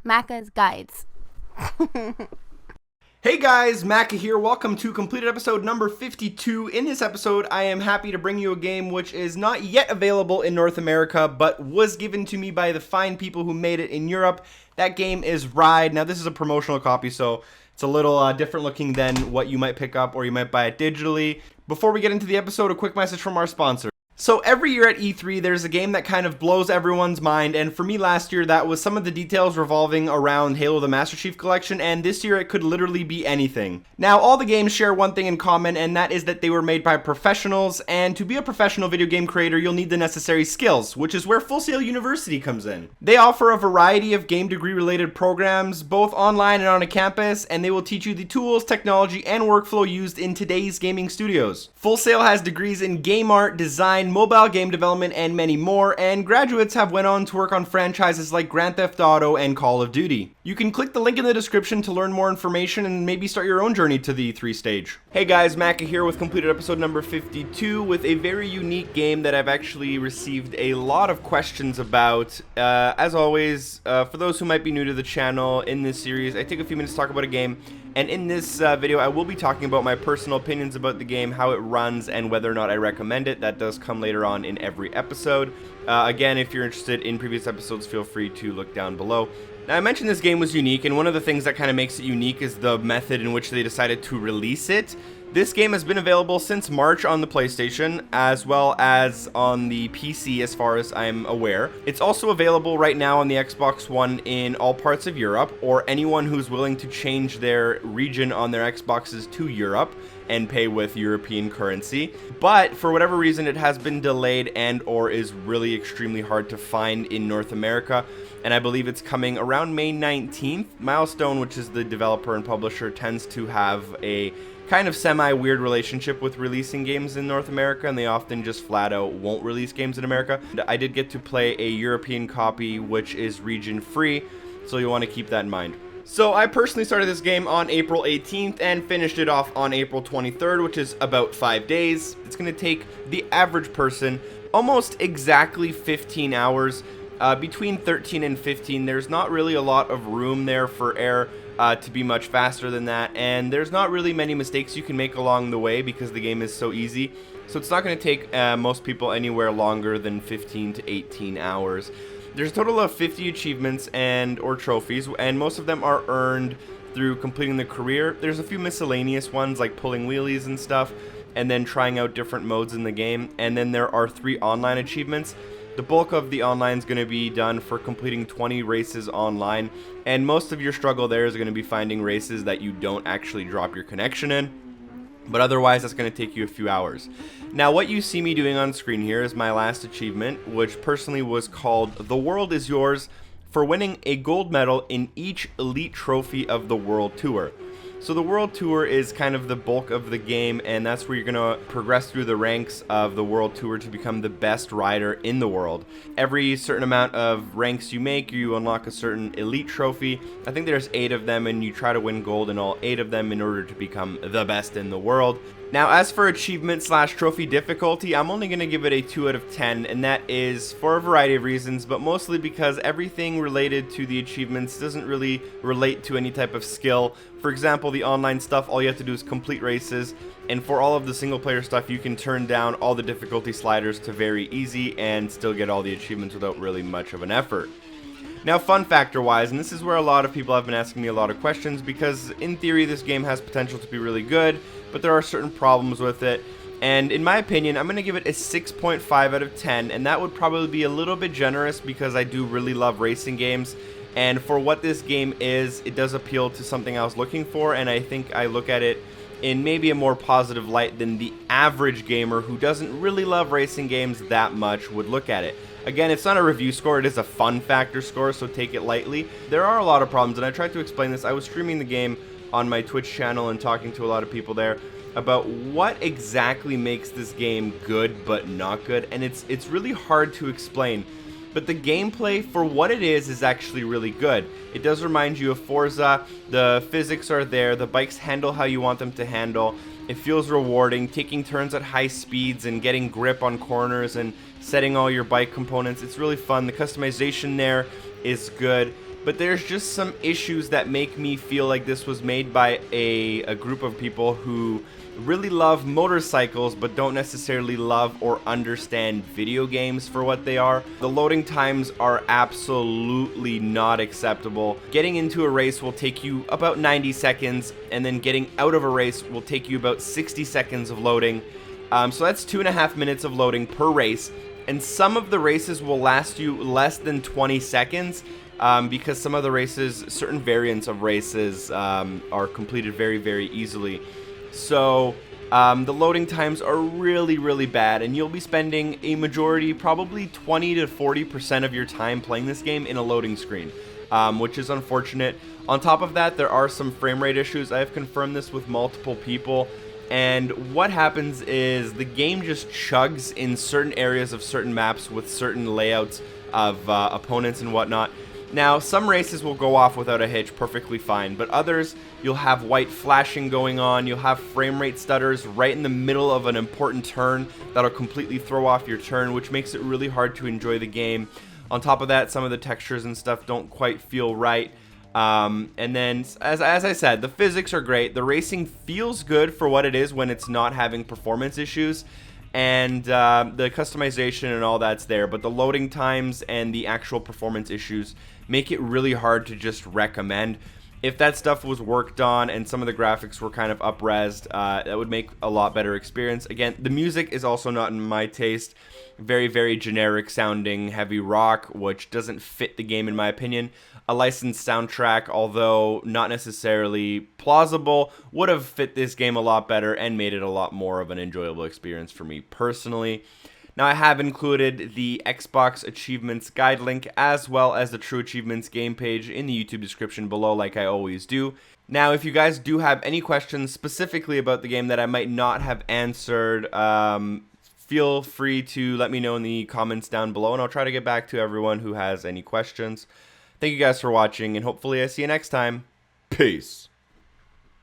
Macca's Guides. Hey guys, Macca here. Welcome to completed episode number 52. In this episode, I am happy to bring you a game which is not yet available in North America, but was given to me by the fine people who made it in Europe. That game is Ride. Now, this is a promotional copy, so it's a little different looking than what you might pick up or you might buy it digitally. Before we get into the episode, a quick message from our sponsor. So every year at E3, there's a game that kind of blows everyone's mind, and for me last year, that was some of the details revolving around Halo the Master Chief Collection, and this year it could literally be anything. Now, all the games share one thing in common, and that is that they were made by professionals, and to be a professional video game creator, you'll need the necessary skills, which is where Full Sail University comes in. They offer a variety of game degree related programs, both online and on a campus, and they will teach you the tools, technology, and workflow used in today's gaming studios. Full Sail has degrees in game art, design, mobile game development, and many more, and graduates have went on to work on franchises like Grand Theft Auto and Call of Duty. You can click the link in the description to learn more information and maybe start your own journey to the E3 stage. Hey guys, Macca here with completed episode number 52 with a very unique game that I've actually received a lot of questions about. As always, for those who might be new to the channel, in this series, I take a few minutes to talk about a game. And in this video, I will be talking about my personal opinions about the game, how it runs, and whether or not I recommend it. That does come later on in every episode. Again, if you're interested in previous episodes, feel free to look down below. Now, I mentioned this game was unique, and one of the things that kind of makes it unique is the method in which they decided to release it. This game has been available since March on the PlayStation, as well as on the PC as far as I'm aware. It's also available right now on the Xbox One in all parts of Europe, or anyone who's willing to change their region on their Xboxes to Europe and pay with European currency. But for whatever reason, it has been delayed and or is really extremely hard to find in North America. And I believe it's coming around May 19th. Milestone, which is the developer and publisher, tends to have a kind of semi-weird relationship with releasing games in North America, and they often just flat out won't release games in America. I did get to play a European copy, which is region free, so you'll want to keep that in mind. So I personally started this game on April 18th and finished it off on April 23rd, which is about 5 days. It's going to take the average person almost exactly 15 hours. Between 13 and 15, there's not really a lot of room there for error to be much faster than that, and there's not really many mistakes you can make along the way because the game is so easy. So it's not going to take most people anywhere longer than 15 to 18 hours. There's a total of 50 achievements and or trophies, and most of them are earned through completing the career. There's a few miscellaneous ones like pulling wheelies and stuff, and then trying out different modes in the game. And then there are 3 online achievements. The bulk of the online is going to be done for completing 20 races online, and most of your struggle there is going to be finding races that you don't actually drop your connection in, but otherwise that's going to take you a few hours. Now, what you see me doing on screen here is my last achievement, which personally was called The World is Yours, for winning a gold medal in each elite trophy of the World Tour. So the World Tour is kind of the bulk of the game, and that's where you're going to progress through the ranks of the World Tour to become the best rider in the world. Every certain amount of ranks you make, you unlock a certain elite trophy. I think there's 8 of them, and you try to win gold in all 8 of them in order to become the best in the world. Now, as for achievement / trophy difficulty, I'm only going to give it a 2 out of 10, and that is for a variety of reasons, but mostly because everything related to the achievements doesn't really relate to any type of skill. For example, the online stuff, all you have to do is complete races, and for all of the single player stuff, you can turn down all the difficulty sliders to very easy and still get all the achievements without really much of an effort. Now, fun factor wise, and this is where a lot of people have been asking me a lot of questions, because in theory this game has potential to be really good, but there are certain problems with it. And in my opinion, I'm going to give it a 6.5 out of 10, and that would probably be a little bit generous because I do really love racing games. And for what this game is, it does appeal to something I was looking for, and I think I look at it in maybe a more positive light than the average gamer who doesn't really love racing games that much would look at it. Again, it's not a review score, it is a fun factor score, so take it lightly. There are a lot of problems, and I tried to explain this. I was streaming the game on my Twitch channel and talking to a lot of people there about what exactly makes this game good but not good, and it's really hard to explain. But the gameplay, for what it is actually really good. It does remind you of Forza, the physics are there, the bikes handle how you want them to handle, it feels rewarding, taking turns at high speeds and getting grip on corners and setting all your bike components. It's really fun. The customization there is good. but there's just some issues that make me feel like this was made by a group of people who really love motorcycles but don't necessarily love or understand video games for what they are. The loading times are absolutely not acceptable. Getting into a race will take you about 90 seconds, and then getting out of a race will take you about 60 seconds of loading. So that's 2.5 minutes of loading per race, and some of the races will last you less than 20 seconds because some of the races, certain variants of races, are completed very, very easily. So the loading times are really, really bad, and you'll be spending a majority, probably 20 to 40% of your time playing this game in a loading screen, which is unfortunate. On top of that, there are some frame rate issues. I have confirmed this with multiple people, and what happens is the game just chugs in certain areas of certain maps with certain layouts of opponents and whatnot. Now, some races will go off without a hitch perfectly fine, but others, you'll have white flashing going on, you'll have frame rate stutters right in the middle of an important turn that'll completely throw off your turn, which makes it really hard to enjoy the game. On top of that, some of the textures and stuff don't quite feel right. And then, as I said, the physics are great. The racing feels good for what it is when it's not having performance issues. And the customization and all that's there, but the loading times and the actual performance issues make it really hard to just recommend. If that stuff was worked on and some of the graphics were kind of up-resed, that would make a lot better experience. Again, the music is also not in my taste. Very, very generic sounding heavy rock, which doesn't fit the game in my opinion. A licensed soundtrack, although not necessarily plausible, would have fit this game a lot better and made it a lot more of an enjoyable experience for me personally. Now, I have included the Xbox Achievements Guide link as well as the True Achievements game page in the YouTube description below, like I always do. Now, if you guys do have any questions specifically about the game that I might not have answered, feel free to let me know in the comments down below, and I'll try to get back to everyone who has any questions. Thank you guys for watching, and hopefully I see you next time. Peace.